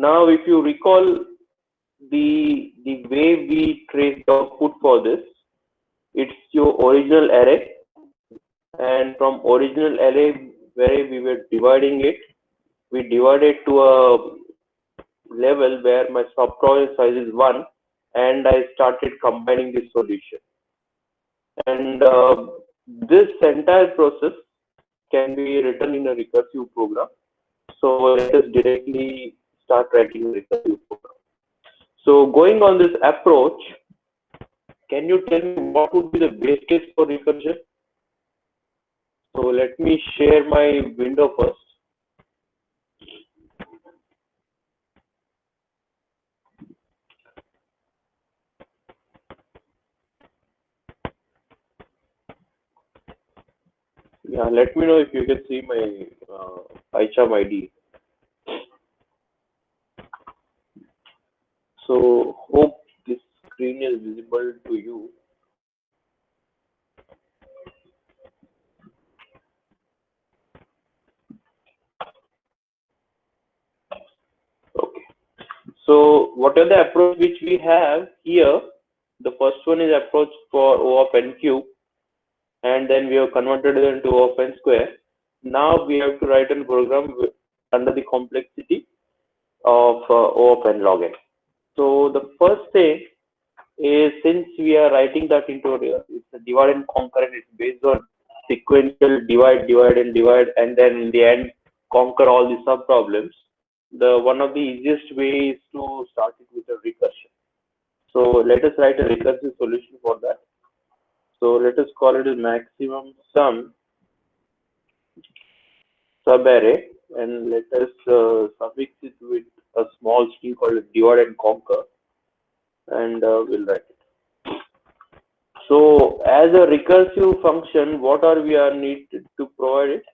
Now if you recall the way we trace the output for this, it's your original array, and from original array where we were dividing it, we divided to a level where my subproblem size is 1, and I started combining the solution. And this entire process can be written in a recursive program. So let us directly start writing a recursive program. So going on this approach, can you tell me what would be the base case for recursion? So let me share my window first. Yeah, let me know if you can see my PyCharm ID. So hope this screen is visible to you. Okay. So what are the approach which we have here? The first one is approach for O of n cube, and then we have converted it into O of n square. Now we have to write a program under the complexity of O of n log n. So the first thing is, since we are writing that into it's a divide and conquer, and it's based on sequential divide, and then in the end conquer all the sub problems. The one of the easiest way is to start it with a recursion. So let us write a recursive solution for that. So let us call it a maximum sum subarray, and let us suffix it with a small string called divide and conquer, and we'll write it. So as a recursive function, what are we are needed to provide it?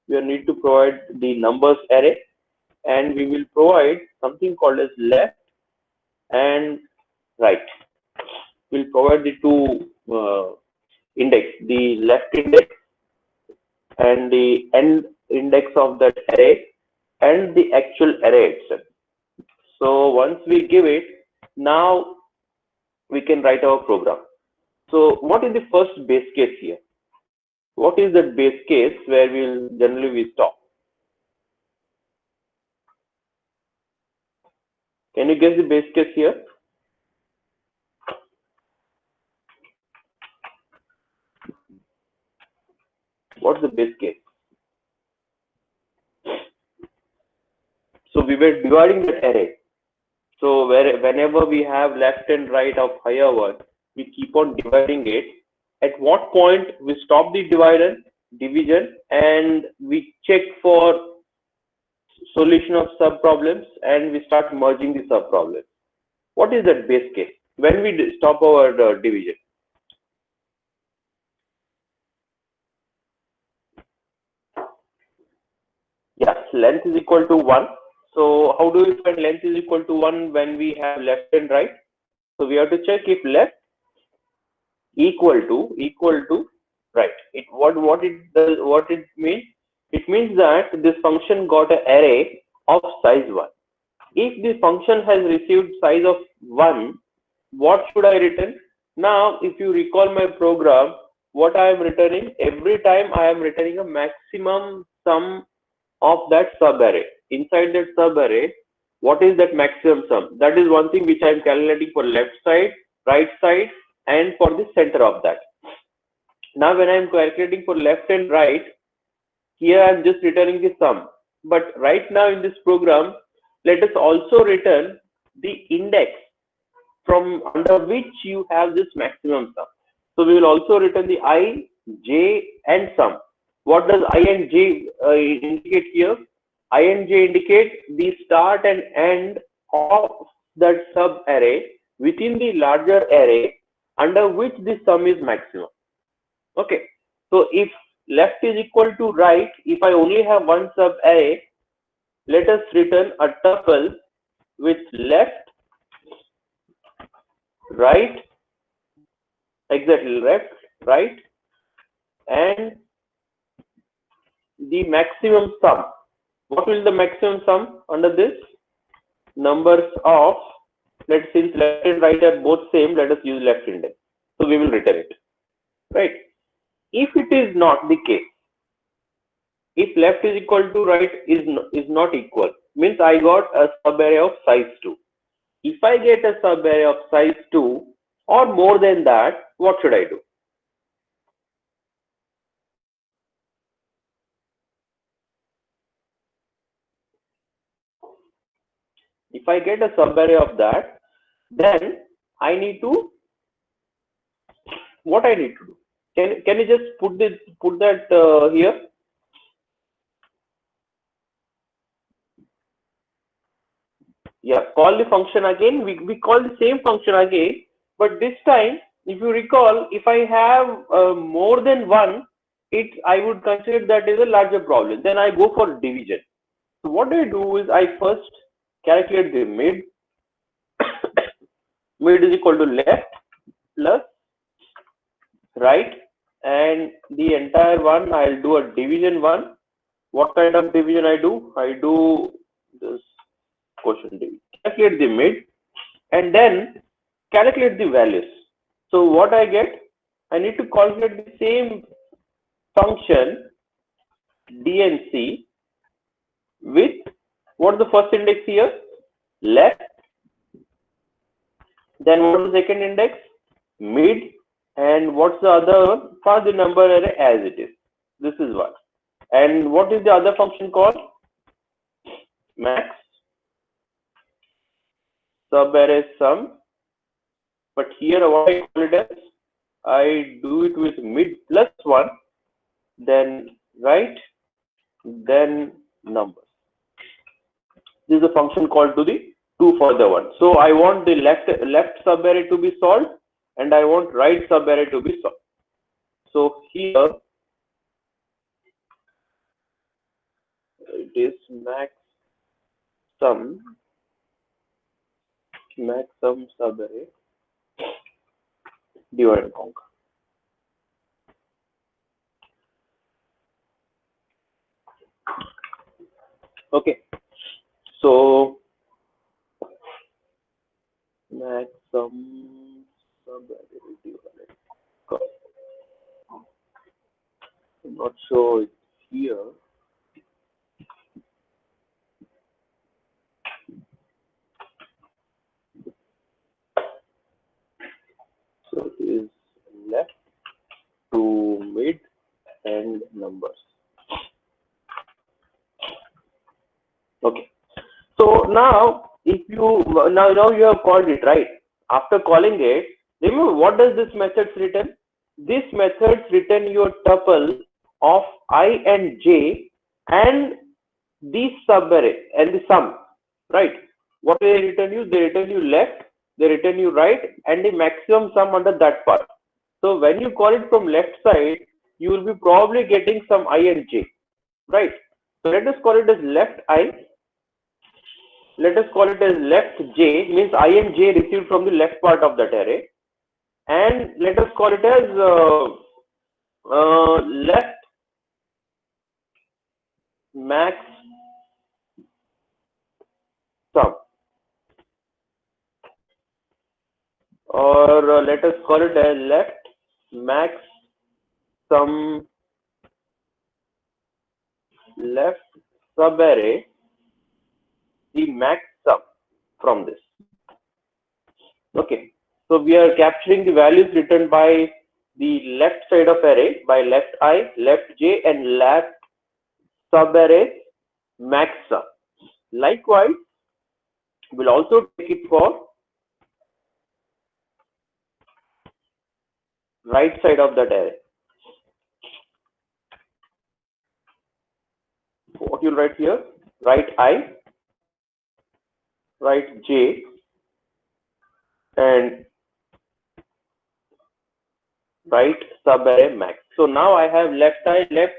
We are need to provide the numbers array, and we will provide something called as left and right. We'll provide the two index, the left index and the end index of that array, and the actual array itself. So once we give it, now we can write our program. So what is the first base case here? What is the base case where we'll generally stop? Can you guess the base case here? What's the base case? So we were dividing that array. So whenever we have left and right of higher one, we keep on dividing it. At what point we stop the division, and we check for solution of sub problems, and we start merging the sub problems. What is that base case when we stop our division? Yes, length is equal to 1. So how do we find length is equal to 1 when we have left and right? So we have to check if left equal to right. What it means? It means that this function got an array of size 1. If this function has received size of 1, what should I return? Now, if you recall my program, what I am returning, every time I am returning a maximum sum of that subarray. Inside that subarray, what is that maximum sum? That is one thing which I am calculating for left side, right side, and for the center of that. Now when I am calculating for left and right, here I am just returning the sum. But right now in this program, let us also return the index from under which you have this maximum sum. So we will also return the I, J, and sum. What does I and J indicate here? I and J indicate the start and end of that sub array within the larger array under which the sum is maximum. Okay. So if left is equal to right, if I only have one sub array, let us return a tuple with left, right, exactly left, right, and the maximum sum. What will the maximum sum under this? numbers of, since left and right are both same, let us use left index. So we will return it, right? If it is not the case, if left is equal to right is not equal, means I got a subarray of size 2. If I get a subarray of size 2 or more than that, what should I do? If I get a subarray of that, then I need to, what I need to do? Can you just put that here? Yeah, call the function again. We call the same function again, but this time, if you recall, if I have more than one, I would consider that is a larger problem. Then I go for division. So what I do is I first calculate the mid. Mid is equal to left plus right, and the entire one I'll do a division one. What kind of division I do? I do this quotient division. Calculate the mid and then calculate the values. So what I get? I need to calculate the same function DNC with what is the first index here? Left. Then what is the second index? Mid. And what's the other one? For the number array as it is. This is one. And what is the other function called? Max subarray sum. But here what I call it as, I do it with mid plus 1, then right, then numbers. This is a function called to the two further one. So I want the left subarray to be solved and I want right subarray to be solved. So here it is max sum subarray divide and conquer. Okay, so max sum subarray divide and conquer. I'm not sure it's here. So it is left to mid and numbers. Okay. So now, if you now you have called it, right? After calling it, remember what does this method return? This method return your tuple of I and j and the subarray and the sum, right? What they return you? They return you left, they return you right, and the maximum sum under that part. So when you call it from left side, you will be probably getting some I and j, right? So let us call it as left I. Let us call it as left j, means I and j received from the left part of that array, and let us call it as left max sum, or let us call it as left max sum left subarray, the max sum from this. Okay, so we are capturing the values returned by the left side of array by left I, left j, and left subarray max sum. Likewise, we'll also take it for right side of that array. What you'll write here? Right I, right j, and right subarray max. So now I have left I, left.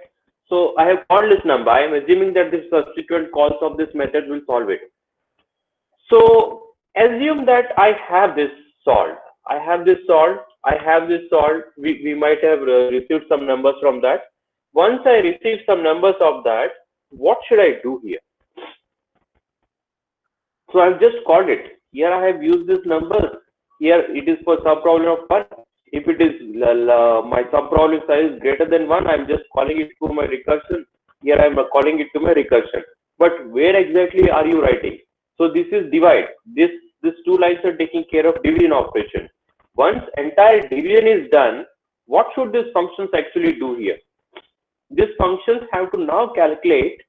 So I have called this number. I am assuming that the subsequent calls of this method will solve it. So assume that I have this solved. I have this solved. We might have received some numbers from that. Once I receive some numbers of that, what should I do here? So I've just called it. Here I have used this number. Here it is for subproblem of 1. If it is my subproblem size is greater than 1, I'm just calling it to my recursion. Here I'm calling it to my recursion. But where exactly are you writing? So this is divide. These two lines are taking care of division operation. Once entire division is done, what should these functions actually do here? These functions have to now calculate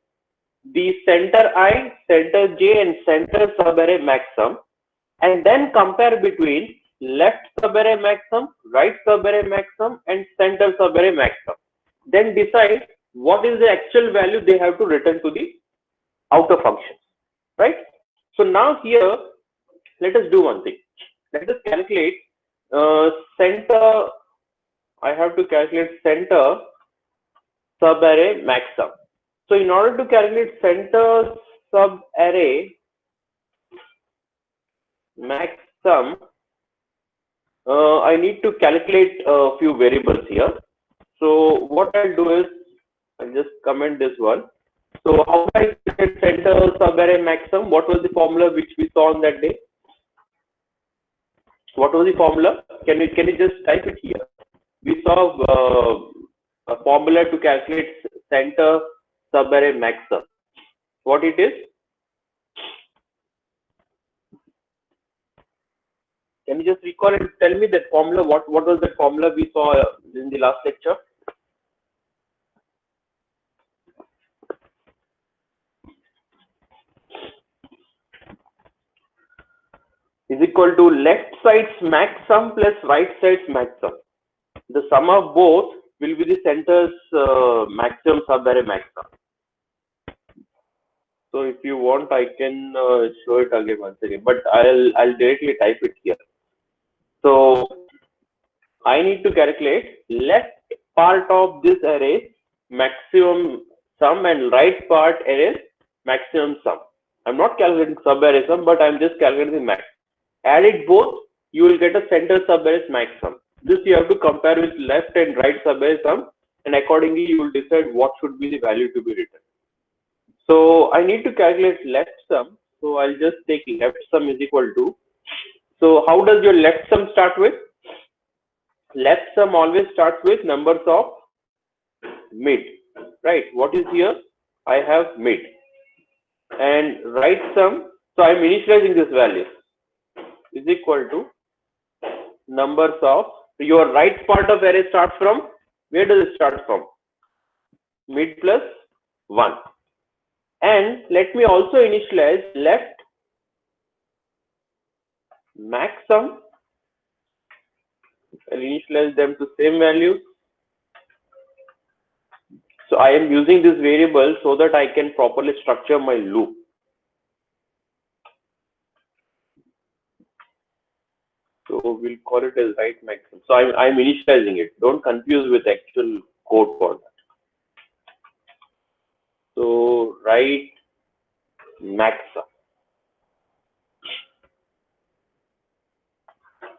the center I, center J, and center subarray maximum, and then compare between left subarray maximum, right subarray maximum, and center subarray maximum. Then decide what is the actual value they have to return to the outer function, right? So now here, let us do one thing. Let us calculate center. I have to calculate center subarray maximum. So in order to calculate center subarray maximum, I need to calculate a few variables here. So what I'll do is I'll just comment this one. So how do I calculate center subarray maximum? What was the formula which we saw on that day? What was the formula? Can you just type it here? We saw a formula to calculate center subarray maximum. What it is? Can you just recall and tell me that formula? What was the formula we saw in the last lecture? Is equal to left side's maximum plus right side's maximum. The sum of both will be the center's maximum subarray maximum. So if you want, I can show it again once again, but I'll directly type it here. So I need to calculate left part of this array maximum sum and right part array maximum sum. I'm not calculating subarray sum, but I'm just calculating the max. Add it both, you will get a center subarray maximum. This you have to compare with left and right subarray sum, and accordingly you will decide what should be the value to be written. So I need to calculate left sum. So I'll just take left sum is equal to. So how does your left sum start with? Left sum always starts with numbers of mid, right? What is here? I have mid. And right sum, so I'm initializing this value, is equal to numbers of, your right part of array starts from, where does it start from? Mid plus 1. And let me also initialize left max sum. I'll initialize them to same value. So I am using this variable so that I can properly structure my loop. So we'll call it as right maximum. So I'm initializing it. Don't confuse with actual code for that. So right max sum,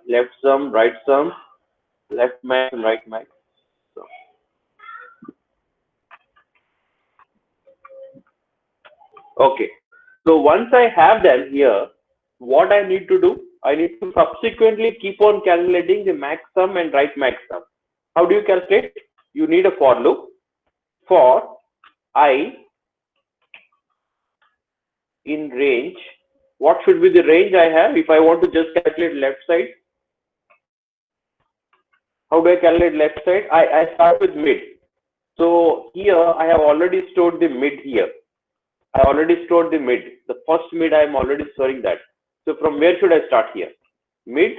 left sum, right sum, left max and right max. So, okay. So once I have them here, what I need to do? I need to subsequently keep on calculating the max sum and right max sum. How do you calculate? You need a for loop. For I in range, what should be the range I have if I want to just calculate left side? How do I calculate left side? I start with mid. So here I have already stored the mid here. I already stored the mid. The first mid I am already storing that. So from where should I start here? Mid.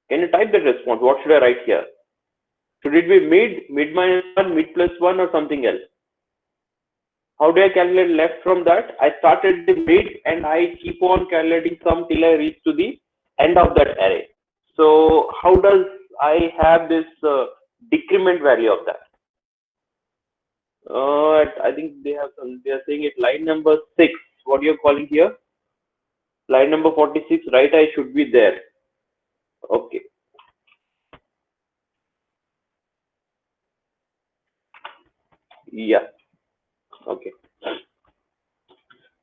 Can you type the response? What should I write here? Should it be mid minus 1, mid plus 1, or something else? How do I calculate left from that? I started the mid and I keep on calculating sum till I reach to the end of that array. So how does I have this decrement value of that? I think they have some, they are saying it line number 6. What you're calling here? Line number 46, right? I should be there. Okay. Yeah. Okay.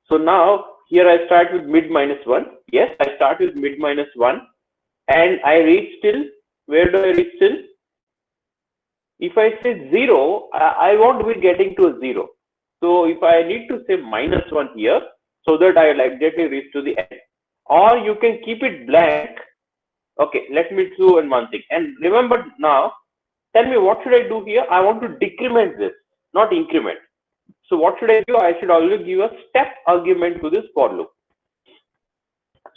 So now here I start with mid minus 1. Yes, I start with mid minus 1 and I reach till, where do I reach till? If I say 0, I won't be getting to a 0. So if I need to say minus 1 here, so that I will exactly reach to the end. Or you can keep it blank. Okay, let me do one thing. And remember now, tell me what should I do here? I want to decrement this, not increment. So what should I do? I should always give a step argument to this for loop.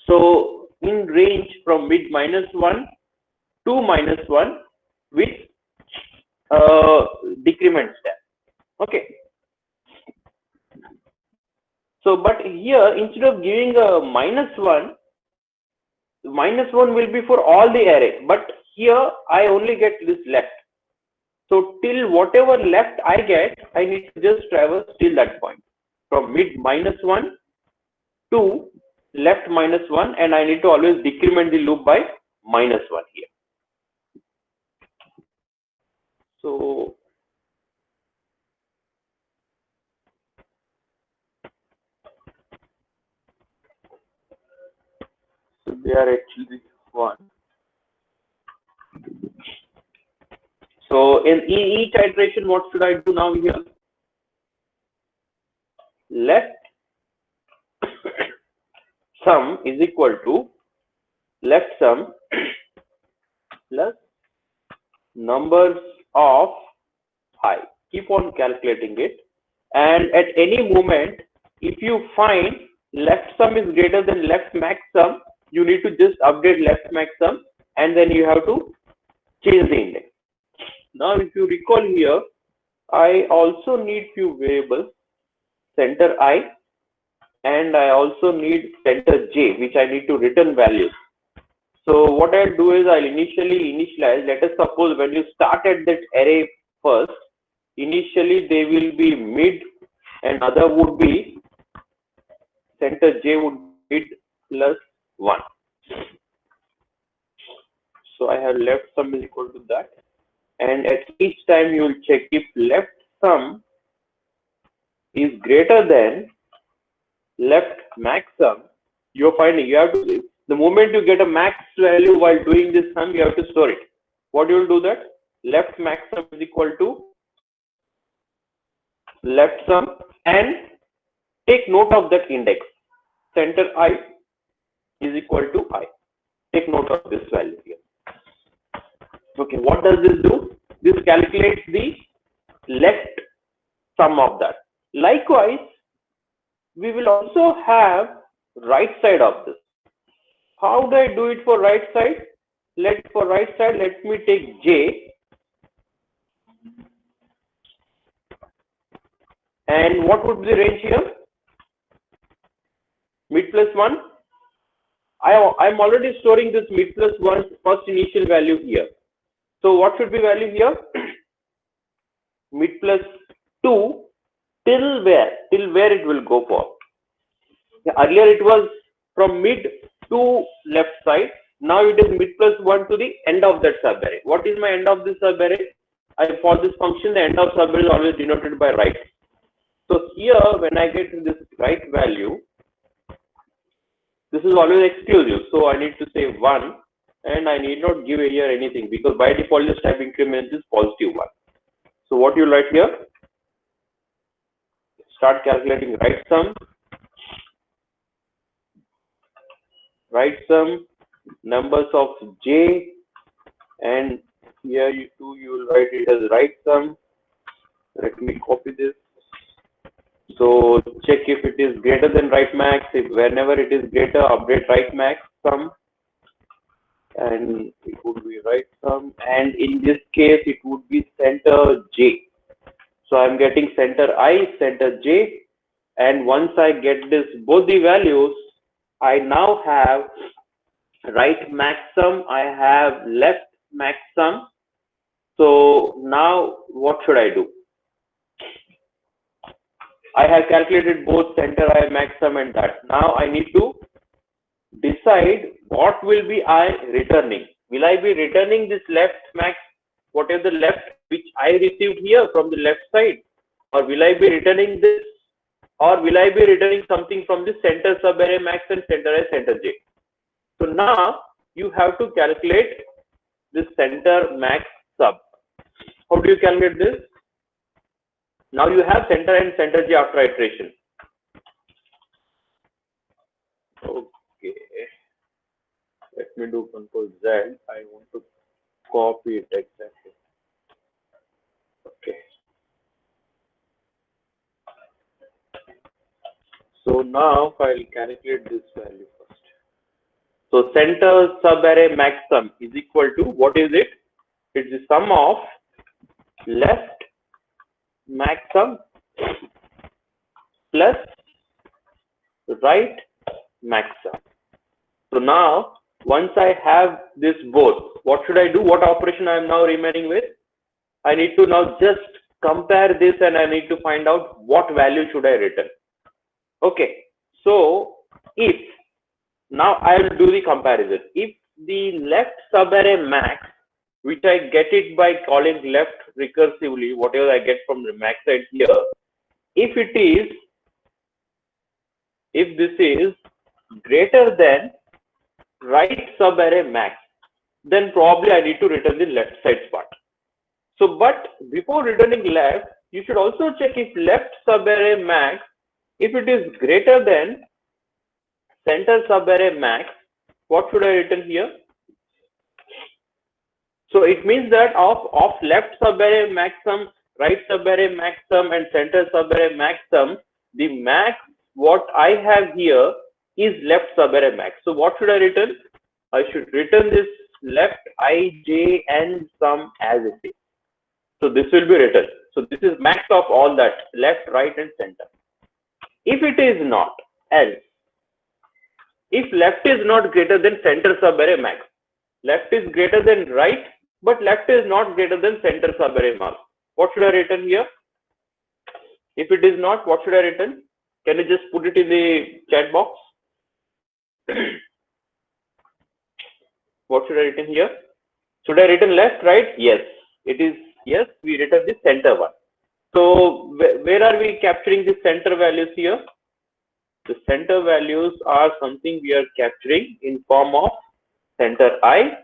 So in range from mid minus 1 to minus 1 with decrement step. Okay. So but here instead of giving a minus 1 will be for all the array, but here I only get this left. So till whatever left I get, I need to just traverse till that point from mid minus 1 to left minus 1, and I need to always decrement the loop by minus 1 here. So they are actually 1. So in each iteration, what should I do now here? Left sum is equal to left sum plus numbers of I. Keep on calculating it, and at any moment, if you find left sum is greater than left max sum, you need to just update left max sum, and then you have to change the index. Now, if you recall here, I also need few variables, center I, and I also need center J, which I need to return values. So what I'll do is I'll initialize. Let us suppose when you start at that array first, initially they will be mid and other would be center J would be mid plus 1. So I have left sum is equal to that, and at each time you will check if left sum is greater than left max sum. You're finding you have to, the moment you get a max value while doing this sum, you have to store it. What you will do that? Left max sum is equal to left sum and take note of that index. Center I is equal to I. Take note of this value here. Okay, what does this do? This calculates the left sum of that. Likewise, we will also have right side of this. How do I do it for right side? Let me take J, and what would be the range here? Mid plus 1. I'm already storing this mid plus 1 first initial value here. So what should be value here? Mid plus 2 till where? Till where it will go for? Earlier it was from mid to left side. Now it is mid plus 1 to the end of that subarray. What is my end of this subarray? For this function, the end of subarray is always denoted by right. So here, when I get this right value, this is always exclusive. So I need to say 1, and I need not give here anything because by default this type increment is positive 1. So what you write here? Start calculating right sum, numbers of J, and here you will write it as right sum. Let me copy this. So check if it is greater than right max. If whenever it is greater, update right max sum, and it would be right sum. And in this case, it would be center J. So I'm getting center I, center J, and once I get this both the values, I now have right max sum. I have left max sum. So now what should I do? I have calculated both center I, max sum, and that. Now I need to decide what will be I returning. Will I be returning this left max, whatever the left which I received here from the left side, or will I be returning this or will I be returning something from the center subarray max and center array center j? So now you have to calculate this center max sub. How do you calculate this? Now you have center and center j after iteration. Okay, let me do Control Z. I want to copy it exactly. Okay. So now I'll calculate this value first. So center subarray maxsum is equal to, what is it? It's the sum of left maxsum plus right maxsum. So now once I have this both, what should I do? What operation I am now remaining with? I need to now just compare this and I need to find out what value should I return. Okay, so if now I will do the comparison. If the left subarray max, which I get it by calling left recursively, whatever I get from the max side here, if this is greater than right subarray max, then probably I need to return the left side part. So, but before returning left, you should also check if left subarray max, if it is greater than center subarray max, what should I return here? So it means that of left subarray maxsum, right subarray maxsum, and center subarray maxsum, the max what I have here is left subarray max. So what should I return? I should return this left I, j, and sum as it is. So this will be written. So this is max of all that, left, right, and center. If it is not, else, if left is not greater than center subarray max, left is greater than right, but left is not greater than center subarray max, what should I return here? If it is not, what should I return? Can you just put it in the chat box? What should I return here? Should I return left, right? Yes, it is. Yes, we return the center one. So where are we capturing the center values here? The center values are something we are capturing in form of center I,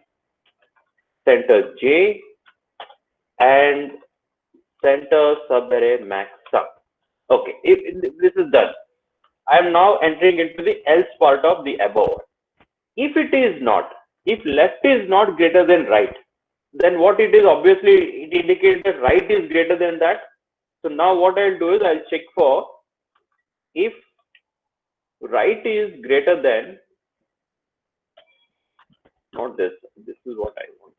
center j, and center subarray max sum. Okay, if this is done, I am now entering into the else part of the above. If it is not, if left is not greater than right, then what it is, obviously it indicates that right is greater than that. So now what I'll do is I'll check for if right is greater than, not this, this is what I want.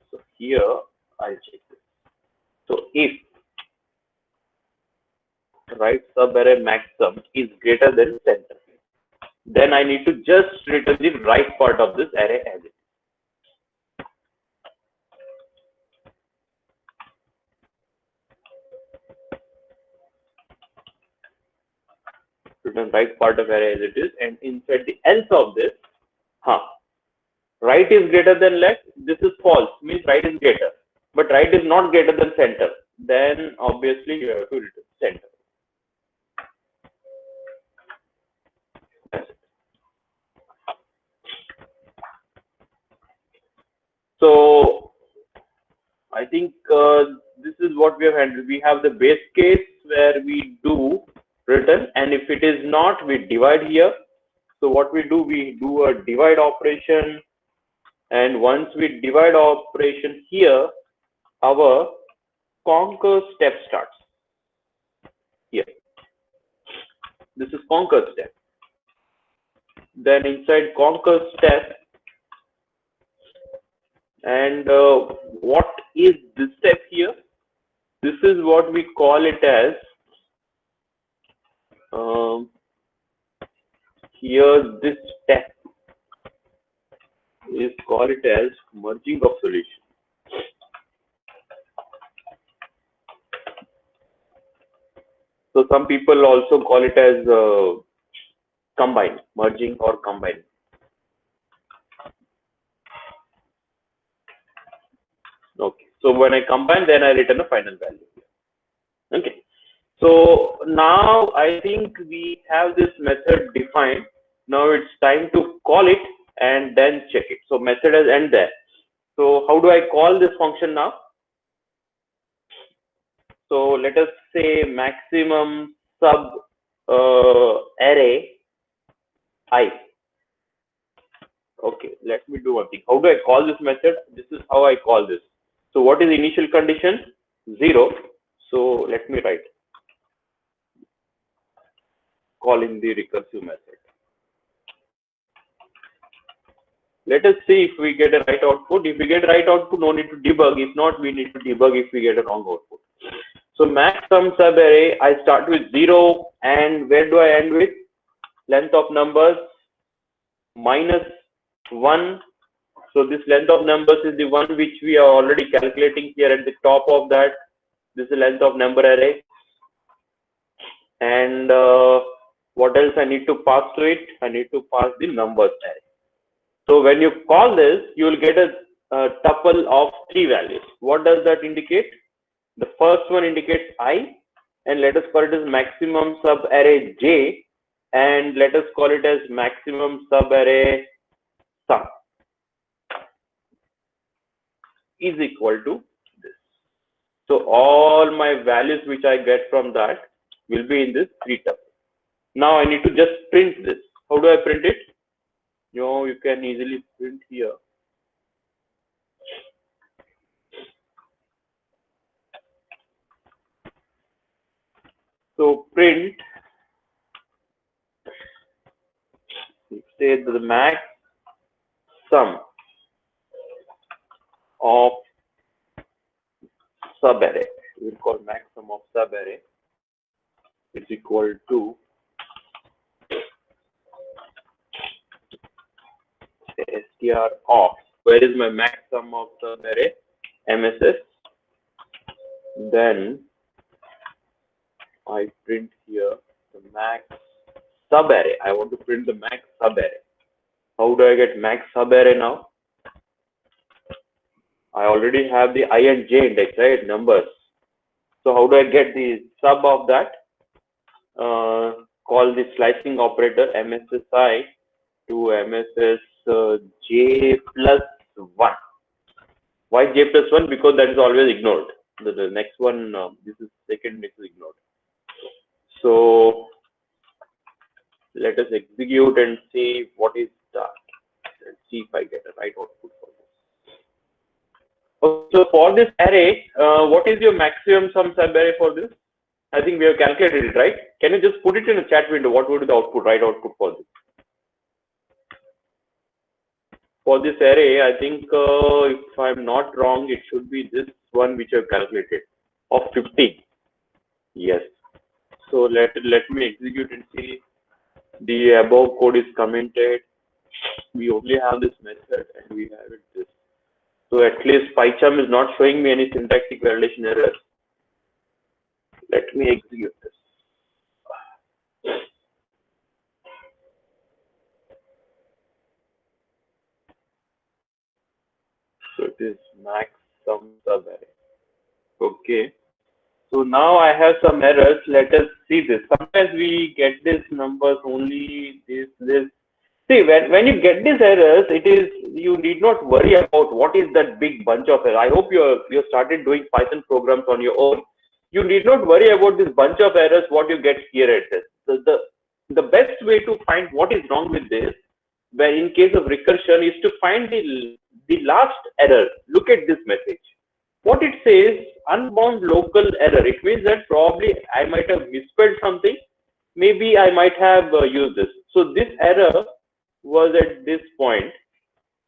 So here I'll check this. So if right subarray maxsum is greater than center, then I need to just return the right part of this array as it is. Return right part of array as it is, and inside the else of this, right is greater than left, this is false, means right is greater, but right is not greater than center, then obviously you have to return center. So I think this is what we have handled. We have the base case where we do return, and if it is not, we divide here. So what we do a divide operation, and once we divide operation here, our conquer step starts here. This is conquer step. Then inside conquer step, and what is this step here? This is what we call it as, here this step is call it as merging of solution. So some people also call it as combine, merging or combining. Okay. So when I combine, then I return a final value. Okay. So now I think we have this method defined. Now it's time to call it and then check it. So method has end there. So how do I call this function now? So let us say maximum sub array I. Okay, let me do one thing. How do I call this method? This is how I call this. So what is the initial condition? 0. So let me write calling the recursive method. Let us see if we get a right output. If we get right output, no need to debug. If not, we need to debug if we get a wrong output. So max sum sub array, I start with 0, and where do I end with? Length of numbers minus 1. So this length of numbers is the one which we are already calculating here at the top of that. This is length of number array. And what else I need to pass to it? I need to pass the numbers array. So when you call this, you will get a tuple of 3 values. What does that indicate? The first one indicates I, and let us call it as maximum sub array j, and let us call it as maximum sub array sum is equal to this. So all my values which I get from that will be in this 3 tuple. Now I need to just print this. How do I print it? You can easily print here. So print, say the max sum of subarray. We will call max sum of subarray is equal to str of, where is my max sum of subarray? MSS. Then I print here the max subarray. I want to print the max subarray. How do I get max subarray now? I already have the I and j index, right? Numbers. So how do I get the sub of that? Call the slicing operator MSSI to MSS j plus 1. Why j plus 1? Because that is always ignored. The next one, this is second, this is ignored. So let us execute and see what is that. Let's see if I get a right output for this. Okay, so for this array, what is your maximum sum sub array for this? I think we have calculated it, right? Can you just put it in a chat window? What would be the output, right output for this? For this array, I think if I'm not wrong, it should be this one which I've calculated of 15. Yes. So let me execute and see. The above code is commented. We only have this method and we have it this. So at least PyCharm is not showing me any syntactic validation errors. Let me execute this. So it is max sum sub array. Okay. So now I have some errors. Let us see this. Sometimes we get these numbers only this. See, when you get these errors, it is, you need not worry about what is that big bunch of errors. I hope you started doing Python programs on your own. You need not worry about this bunch of errors. What you get here at this. The best way to find what is wrong with this, where in case of recursion, is to find the last error. Look at this message. What it says, unbound local error. It means that probably I might have misspelled something. Maybe I might have used this. So this error was at this point.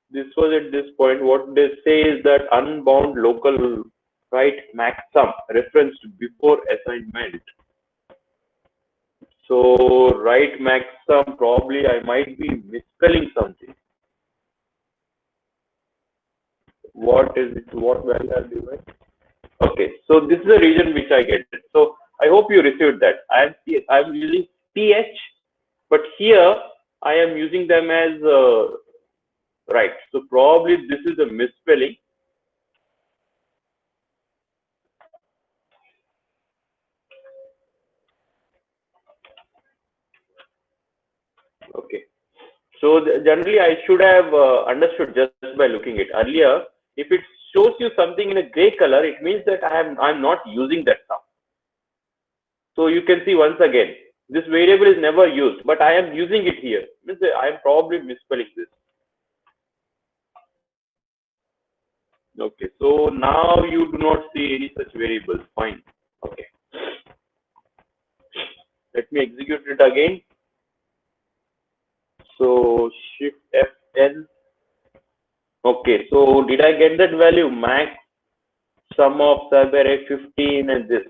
This was at this point. What they say is that unbound local, right, max sum referenced before assignment. So right max sum, probably I might be misspelling something. What is it? What value are you given? Okay, so this is the region which I get. So I hope you received that. I'm using PH, but here I am using them as right. So probably this is a misspelling. So generally, I should have understood just by looking at earlier. If it shows you something in a gray color, it means that I'm not using that sum. So you can see once again, this variable is never used, but I am using it here. Means I am probably misspelling this. Okay, so now you do not see any such variables. Fine. Okay. Let me execute it again. So shift Fn. Okay, so did I get that value? Max sum of subarray 15 and this.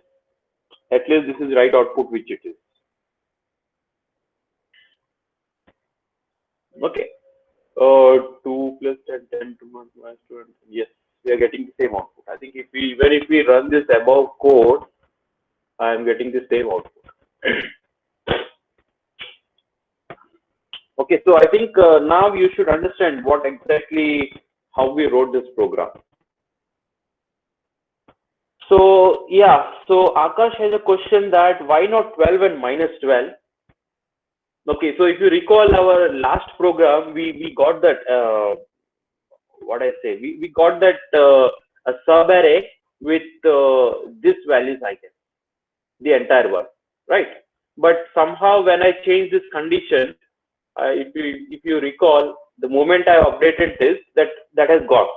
At least this is right output which it is. Okay. 2 plus 10, 10 to minus 2. Yes, we are getting the same output. I think if we run this above code, I am getting the same output. Okay, so I think now you should understand what exactly how we wrote this program. So yeah, so Akash has a question that why not 12 and minus 12? Okay, so if you recall our last program, we got that what I say, we got that a subarray with this values I guess, the entire one, right? But somehow when I change this condition, if you recall, the moment I updated this, that has gone.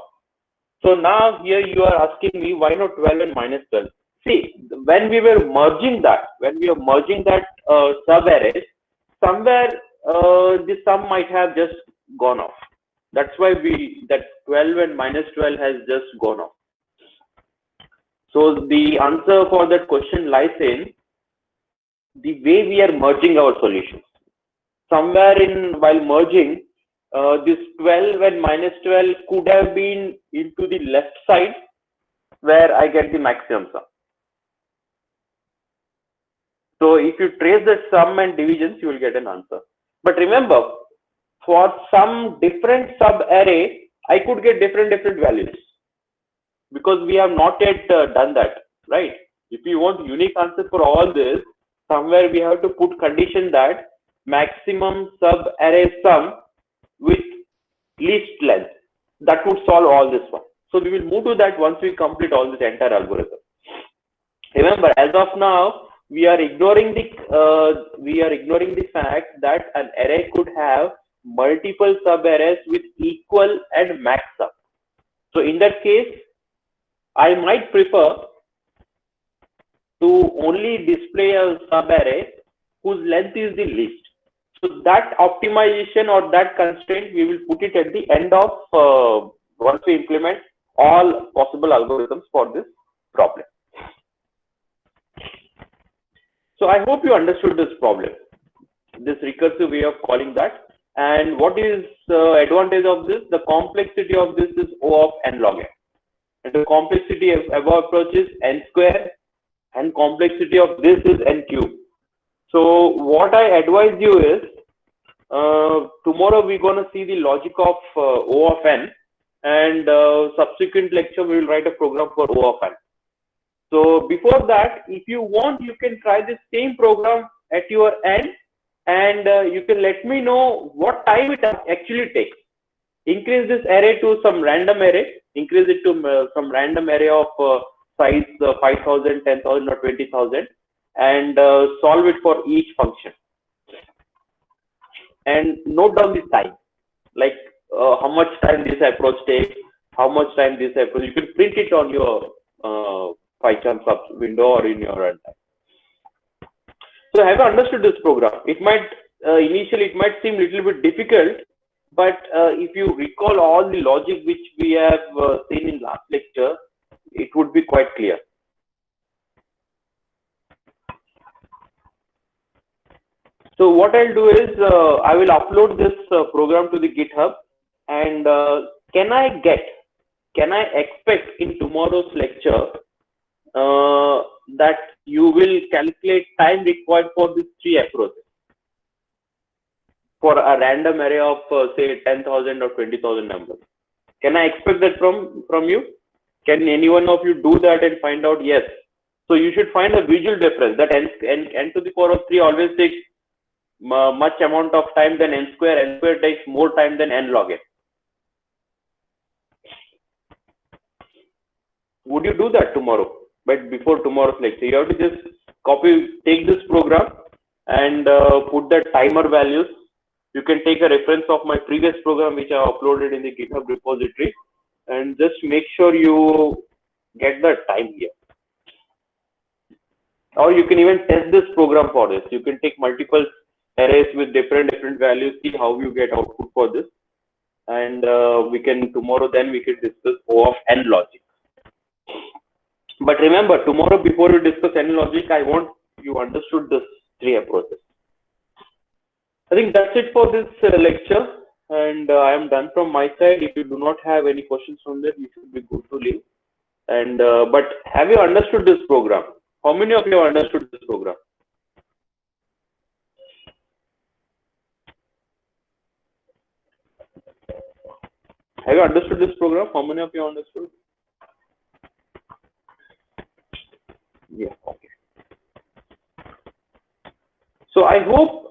So now here you are asking me why not 12 and minus 12? See, when we were merging that, subarrays, somewhere the sum might have just gone off. That's why that 12 and minus 12 has just gone off. So the answer for that question lies in the way we are merging our solutions. Somewhere while merging, this 12 and minus 12 could have been into the left side where I get the maximum sum. So if you trace the sum and divisions, you will get an answer. But remember, for some different subarray, I could get different values because we have not yet done that, right? If you want unique answer for all this, somewhere we have to put condition that maximum subarray sum with least length. That would solve all this one. So we will move to that once we complete all this entire algorithm. Remember, as of now, we are ignoring the fact that an array could have multiple subarrays with equal and max sum. So in that case, I might prefer to only display a subarray whose length is the least. So that optimization or that constraint, we will put it at the end of once we implement all possible algorithms for this problem. So I hope you understood this problem, this recursive way of calling that. And what is the advantage of this? The complexity of this is O of n log n. And the complexity of above approach is n square, and complexity of this is n cube. So what I advise you is, tomorrow we're going to see the logic of O of n, and subsequent lecture we will write a program for O of n. So before that, if you want, you can try the same program at your end, and you can let me know what time it actually takes. Increase this array to some random array, increase it to some random array of size 5,000, 10,000 or 20,000, and solve it for each function. And note down this time, like how much time this approach takes, how much time this approach, you can print it on your PyCharm sub window or in your runtime. So have you understood this program? It might initially it might seem a little bit difficult, but if you recall all the logic which we have seen in last lecture, it would be quite clear. So what I'll do is I will upload this program to the GitHub, and can I expect in tomorrow's lecture that you will calculate time required for these three approaches for a random array of say 10,000 or 20,000 numbers? Can I expect that from you? Can any one of you do that and find out? Yes. So you should find a visual difference that n to the power of 3 always takes much amount of time than n square. N square takes more time than n log n. Would you do that tomorrow? But before tomorrow's lecture, you have to just take this program and put the timer values. You can take a reference of my previous program which I uploaded in the GitHub repository, and just make sure you get the time here. Or you can even test this program for this. You can take multiple arrays with different values, see how you get output for this, and we can tomorrow then we can discuss O of n logic. But remember, tomorrow before you discuss n logic, I want you understood this 3 approaches. I think that's it for this lecture, and I am done from my side. If you do not have any questions from there, you should be good to leave. And but have you understood this program? How many of you have understood this program? Have you understood this program? How many of you have understood? Yeah, okay. So I hope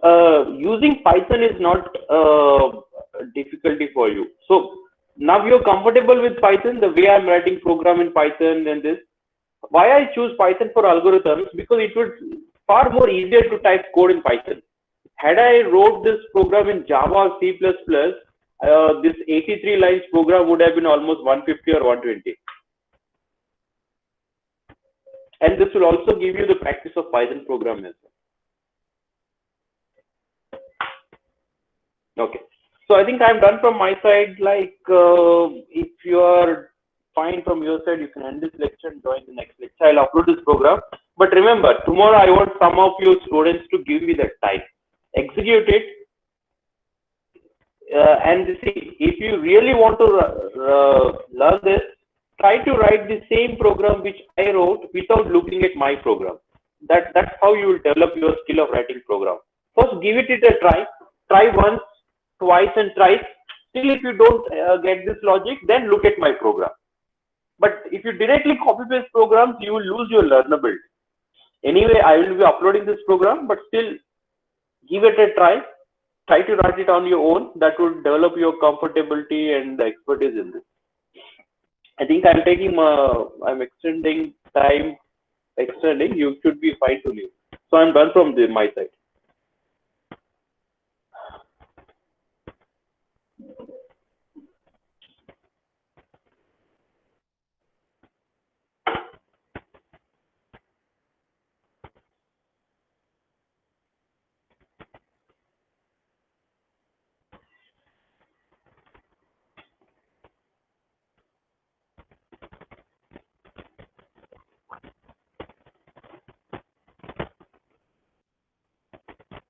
using Python is not a difficulty for you. So now you're comfortable with Python, the way I'm writing program in Python and this. Why I choose Python for algorithms? Because it was far more easier to type code in Python. Had I wrote this program in Java or C++, this 83 lines program would have been almost 150 or 120. And this will also give you the practice of Python programming as well. Okay. So I think I'm done from my side. Like, if you are fine from your side, you can end this lecture and join the next lecture. I'll upload this program. But remember, tomorrow I want some of you students to give me that time. Execute it. And see, if you really want to learn this, try to write the same program which I wrote without looking at my program. That's how you will develop your skill of writing program. First, give it a try. Try once, twice, and thrice. Still, if you don't get this logic, then look at my program. But if you directly copy paste programs, you will lose your learnability. Anyway, I will be uploading this program, but still give it a try. Try to write it on your own. That will develop your comfortability and expertise in this. I think I'm taking I'm extending time. You should be fine to leave. So I'm done from my side.